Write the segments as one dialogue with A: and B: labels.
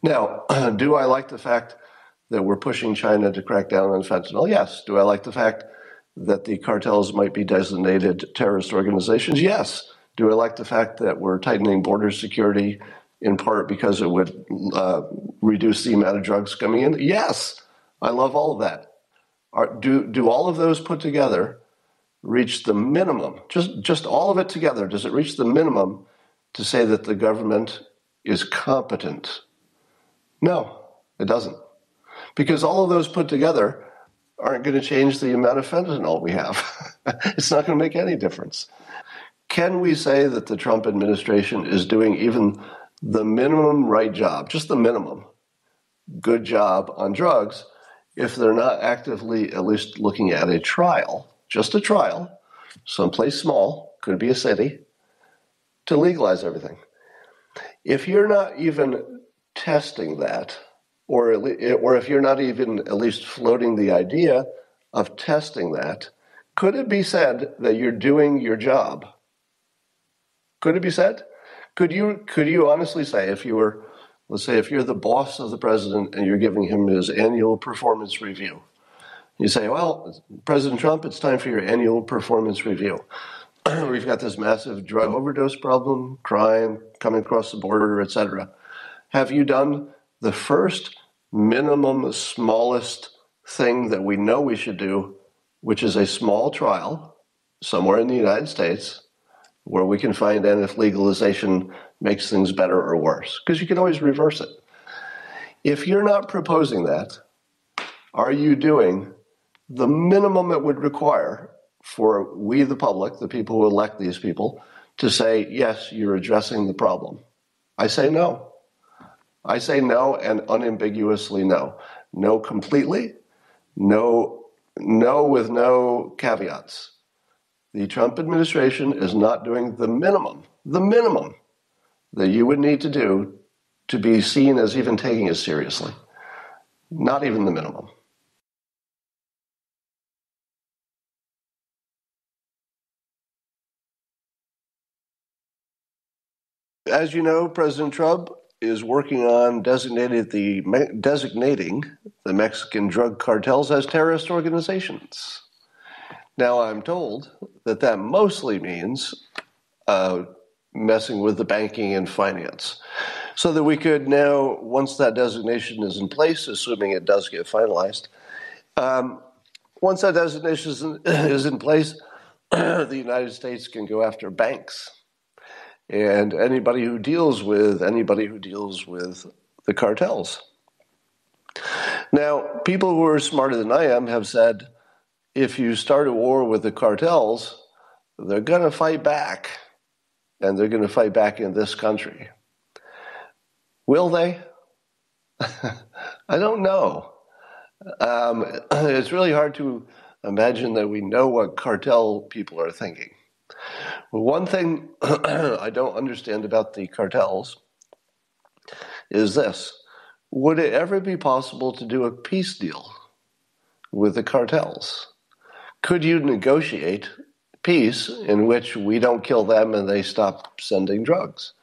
A: Now, do I like the fact that we're pushing China to crack down on fentanyl? Yes. Do I like the fact that the cartels might be designated terrorist organizations? Yes. Do I like the fact that we're tightening border security in part because it would reduce the amount of drugs coming in? Yes. I love all of that. Do all of those put together reach the minimum? Just all of it together, does it reach the minimum to say that the government is competent? No, it doesn't. Because all of those put together aren't going to change the amount of fentanyl we have. It's not going to make any difference. Can we say that the Trump administration is doing even the minimum right job, just the minimum good job on drugs, if they're not actively at least looking at a trial, just a trial, someplace small, could be a city, to legalize everything? If you're not even testing that, or if you're not even at least floating the idea of testing that, could it be said that you're doing your job? Could it be said? Could you honestly say, if you were, let's say, if you're the boss of the president and you're giving him his annual performance review, you say, well, President Trump, it's time for your annual performance review. We've got this massive drug overdose problem, crime coming across the border, etc. Have you done the first minimum, smallest thing that we know we should do, which is a small trial somewhere in the United States where we can find out if legalization makes things better or worse? Because you can always reverse it. If you're not proposing that, are you doing the minimum it would require for we, the public, the people who elect these people, to say, yes, you're addressing the problem? I say no. I say no, and unambiguously no. No completely, no with no caveats. The Trump administration is not doing the minimum that you would need to do to be seen as even taking it seriously. Not even the minimum. As you know, President Trump is working on designating the Mexican drug cartels as terrorist organizations. Now, I'm told that mostly means messing with the banking and finance, so that we could now, once that designation is in place, assuming it does get finalized, once that designation is in place, the United States can go after banks and anybody who deals with the cartels. Now, people who are smarter than I am have said, if you start a war with the cartels, they're going to fight back, and they're going to fight back in this country. Will they? I don't know. It's really hard to imagine that we know what cartel people are thinking. One thing I don't understand about the cartels is this. Would it ever be possible to do a peace deal with the cartels? Could you negotiate peace in which we don't kill them and they stop sending drugs?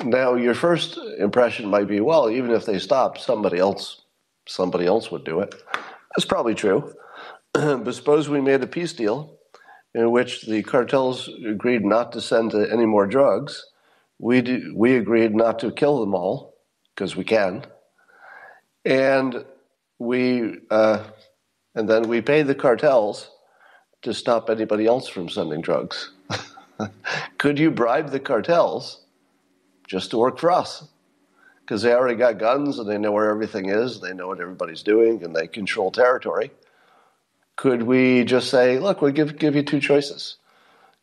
A: Now, your first impression might be, well, even if they stopped, somebody else would do it. That's probably true. But suppose we made a peace deal in which the cartels agreed not to send any more drugs. We agreed not to kill them all, because we can. And then we pay the cartels to stop anybody else from sending drugs. Could you bribe the cartels just to work for us? Because they already got guns and they know where everything is, they know what everybody's doing, and they control territory. Could we just say, look, we'll give you two choices.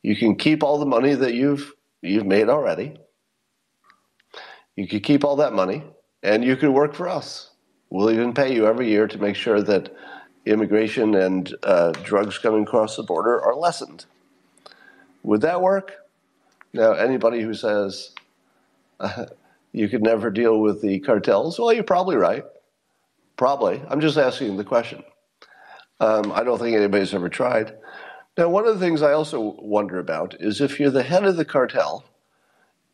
A: You can keep all the money that you've made already. You could keep all that money, and you could work for us. We'll even pay you every year to make sure that immigration and drugs coming across the border are lessened. Would that work? Now, anybody who says you could never deal with the cartels, well, you're probably right. Probably. I'm just asking the question. I don't think anybody's ever tried. Now, one of the things I also wonder about is if you're the head of the cartel,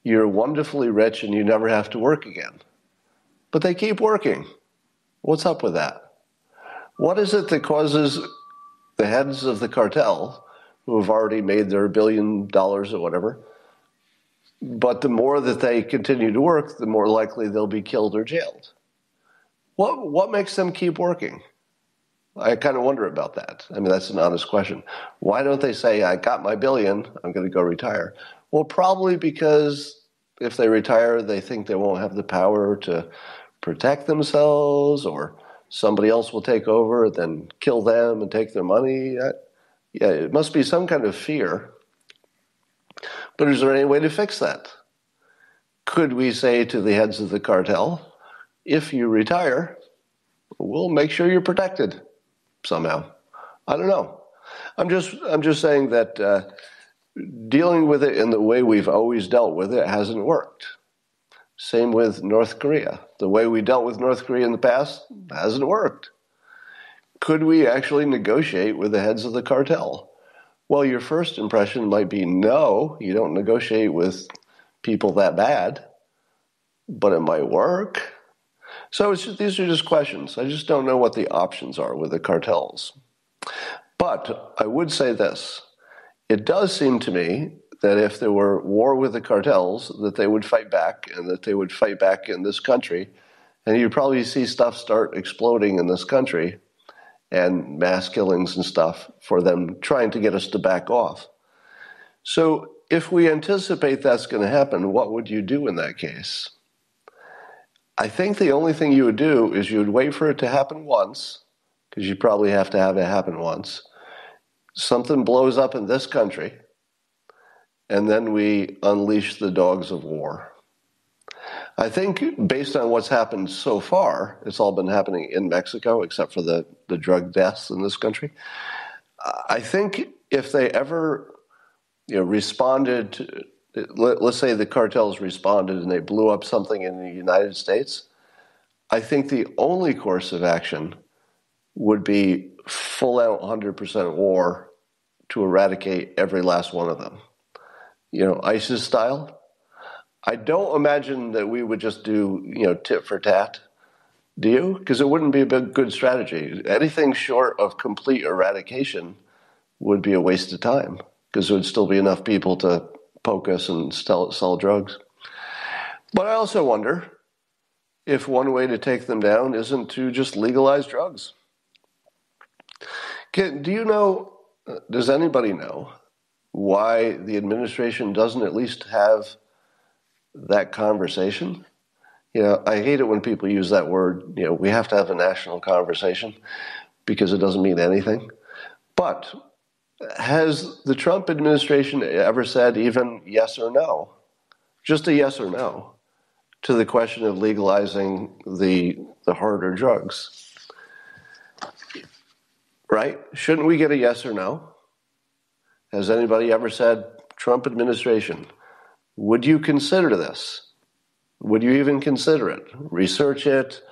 A: you're wonderfully rich and you never have to work again. but they keep working. What's up with that? What is it that causes the heads of the cartel, who have already made their $1 billion or whatever, but the more that they continue to work, the more likely they'll be killed or jailed? What makes them keep working? I kind of wonder about that. I mean, that's an honest question. Why don't they say, I got my $1 billion, I'm going to go retire? Well, probably because if they retire, they think they won't have the power to protect themselves, or somebody else will take over, then kill them and take their money. Yeah, it must be some kind of fear. But is there any way to fix that? Could we say to the heads of the cartel, if you retire, we'll make sure you're protected somehow? I don't know. I'm just saying that dealing with it in the way we've always dealt with it hasn't worked. Same with North Korea. The way we dealt with North Korea in the past hasn't worked. Could we actually negotiate with the heads of the cartel? Well, your first impression might be no, you don't negotiate with people that bad, but it might work. So these are just questions. I just don't know what the options are with the cartels. But I would say this. It does seem to me that if there were war with the cartels, that they would fight back, and that they would fight back in this country. And you'd probably see stuff start exploding in this country, and mass killings and stuff, for them trying to get us to back off. So if we anticipate that's going to happen, what would you do in that case? I think the only thing you would do is you would wait for it to happen once, because you probably have to have it happen once. Something blows up in this country, and then we unleash the dogs of war. I think based on what's happened so far, it's all been happening in Mexico, except for the drug deaths in this country. I think if they ever responded, let's say the cartels responded and they blew up something in the United States, I think the only course of action would be full-out 100% war to eradicate every last one of them. ISIS style. I don't imagine that we would just do, tit for tat. Do you? Because it wouldn't be a good strategy. Anything short of complete eradication would be a waste of time, because there would still be enough people to poke us and sell drugs. But I also wonder if one way to take them down isn't to just legalize drugs. Does anybody know why the administration doesn't at least have that conversation? I hate it when people use that word, we have to have a national conversation, because it doesn't mean anything. But has the Trump administration ever said even yes or no, just a yes or no, to the question of legalizing the harder drugs? Right? Shouldn't we get a yes or no? Has anybody ever said, Trump administration, would you consider this? Would you even consider it? Research it,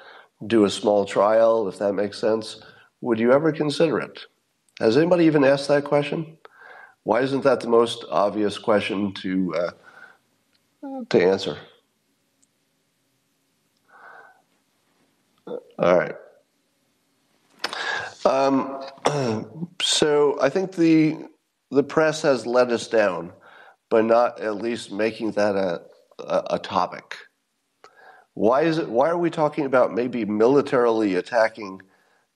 A: do a small trial, if that makes sense. Would you ever consider it? Has anybody even asked that question? Why isn't that the most obvious question to answer? All right. So I think the press has let us down by not at least making that a topic. Why are we talking about maybe militarily attacking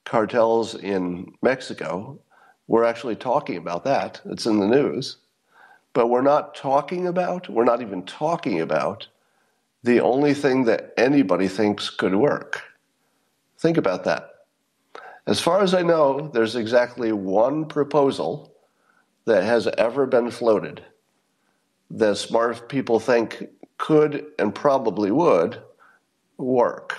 A: cartels in Mexico? We're actually talking about that. It's in the news. But we're not even talking about the only thing that anybody thinks could work. Think about that. As far as I know, there's exactly one proposal that has ever been floated that smart people think could and probably would work.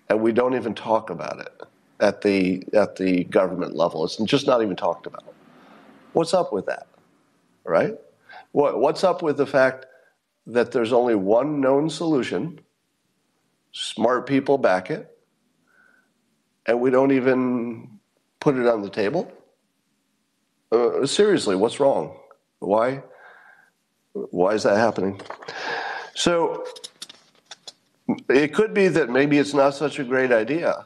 A: And we don't even talk about it at the government level. It's just not even talked about. What's up with that, right? What's up with the fact that there's only one known solution, smart people back it, and we don't even put it on the table? Seriously, what's wrong? Why is that happening? So It could be that maybe it's not such a great idea,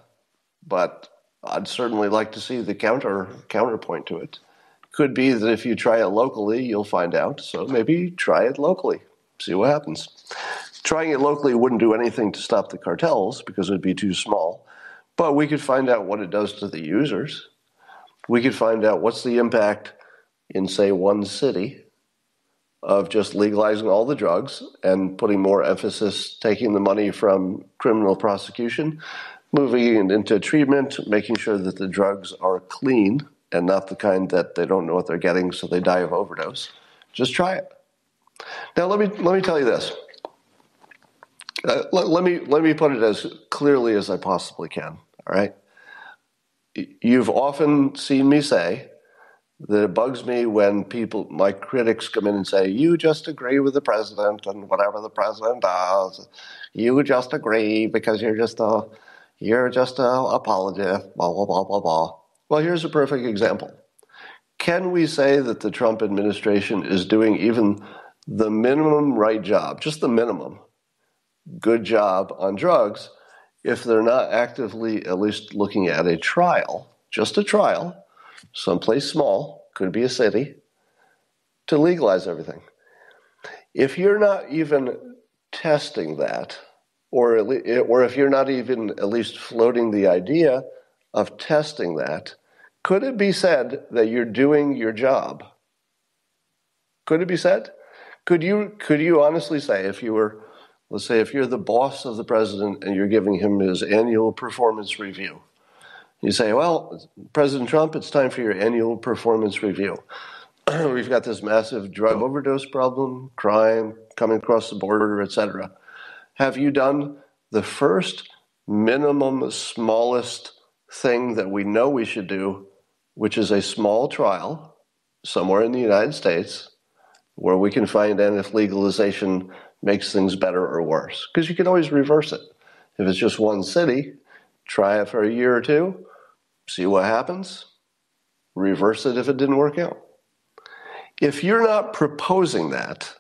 A: but I'd certainly like to see the counterpoint to it. Could be that if you try it locally, you'll find out. So maybe try it locally, see what happens. Trying it locally wouldn't do anything to stop the cartels because it would be too small, but we could find out what it does to the users. We could find out what's the impact in, say, one city of just legalizing all the drugs and putting more emphasis, taking the money from criminal prosecution, moving it into treatment, making sure that the drugs are clean and not the kind that they don't know what they're getting, so they die of overdose. Just try it. Now, let me tell you this. Let me put it as clearly as I possibly can. All right. You've often seen me say that it bugs me when my critics come in and say, you just agree with the president and whatever the president does. You just agree because you're just a apologist, blah, blah, blah, blah, blah. Well, here's a perfect example. Can we say that the Trump administration is doing even the minimum right job, just the minimum good job on drugs, if they're not actively at least looking at a trial, just a trial, someplace small, could be a city, to legalize everything? If you're not even testing that, or if you're not even at least floating the idea of testing that, could it be said that you're doing your job? Could it be said? Could you honestly say, if you were, let's say, if you're the boss of the president and you're giving him his annual performance review, you say, well, President Trump, it's time for your annual performance review. We've got this massive drug overdose problem, crime coming across the border, etc. Have you done the first minimum, smallest thing that we know we should do, which is a small trial somewhere in the United States where we can find out if legalization makes things better or worse? Because you can always reverse it. If it's just one city, try it for a year or two, see what happens, reverse it if it didn't work out. If you're not proposing that,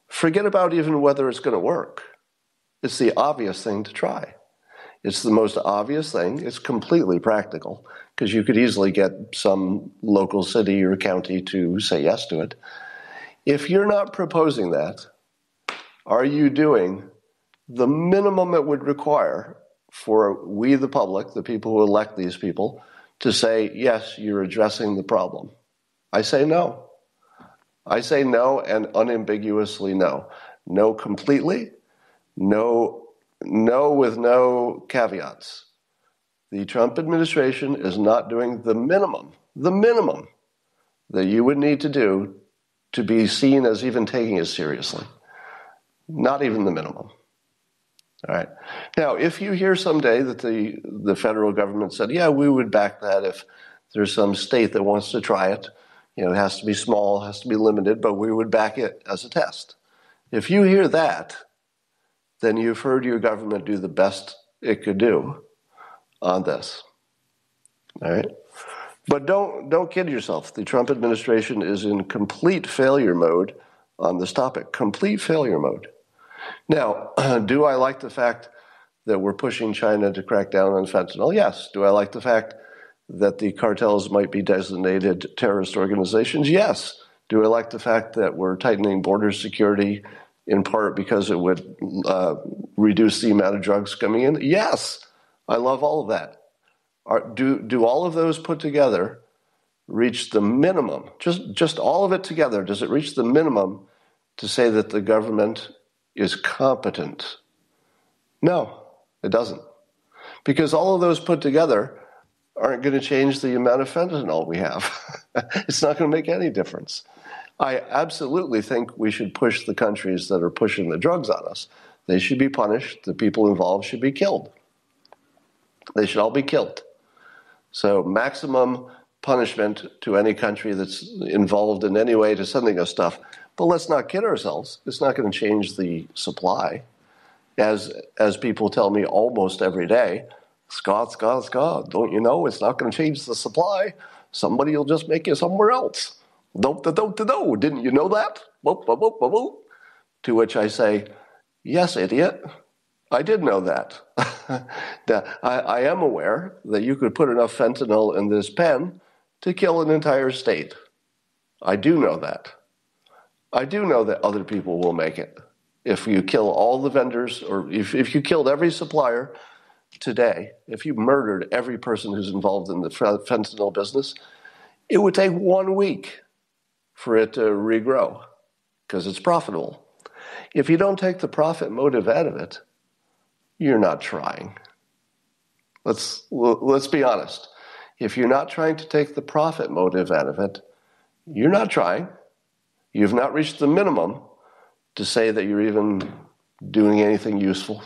A: forget about even whether it's going to work. It's the obvious thing to try. It's the most obvious thing. It's completely practical because you could easily get some local city or county to say yes to it. If you're not proposing that, are you doing the minimum it would require for we, the public, the people who elect these people, to say, yes, you're addressing the problem? I say no. I say no, and unambiguously no. No completely, no with no caveats. The Trump administration is not doing the minimum that you would need to do to be seen as even taking it seriously. Not even the minimum. All right. Now, if you hear someday that the federal government said, yeah, we would back that if there's some state that wants to try it, it has to be small, has to be limited, but we would back it as a test. If you hear that, then you've heard your government do the best it could do on this. All right? But don't kid yourself. The Trump administration is in complete failure mode on this topic. Complete failure mode. Now, do I like the fact that we're pushing China to crack down on fentanyl? Yes. Do I like the fact that the cartels might be designated terrorist organizations? Yes. Do I like the fact that we're tightening border security in part because it would reduce the amount of drugs coming in? Yes. I love all of that. Do all of those put together reach the minimum? Just all of it together, does it reach the minimum to say that the government is competent? No, it doesn't. Because all of those put together aren't going to change the amount of fentanyl we have. It's not going to make any difference. I absolutely think we should push the countries that are pushing the drugs on us. They should be punished. The people involved should be killed. They should all be killed. So maximum punishment to any country that's involved in any way to sending us stuff. But let's not kid ourselves. It's not going to change the supply. As people tell me almost every day, Scott, don't you know it's not going to change the supply? Somebody will just make it somewhere else. Didn't you know that? To which I say, yes, idiot. I did know that. I am aware that you could put enough fentanyl in this pen to kill an entire state. I do know that. I do know that other people will make it. If you kill all the vendors, or if you killed every supplier today, if you murdered every person who's involved in the fentanyl business, it would take 1 week for it to regrow because it's profitable. If you don't take the profit motive out of it, you're not trying. Let's be honest. If you're not trying to take the profit motive out of it, you're not trying. You've not reached the minimum to say that you're even doing anything useful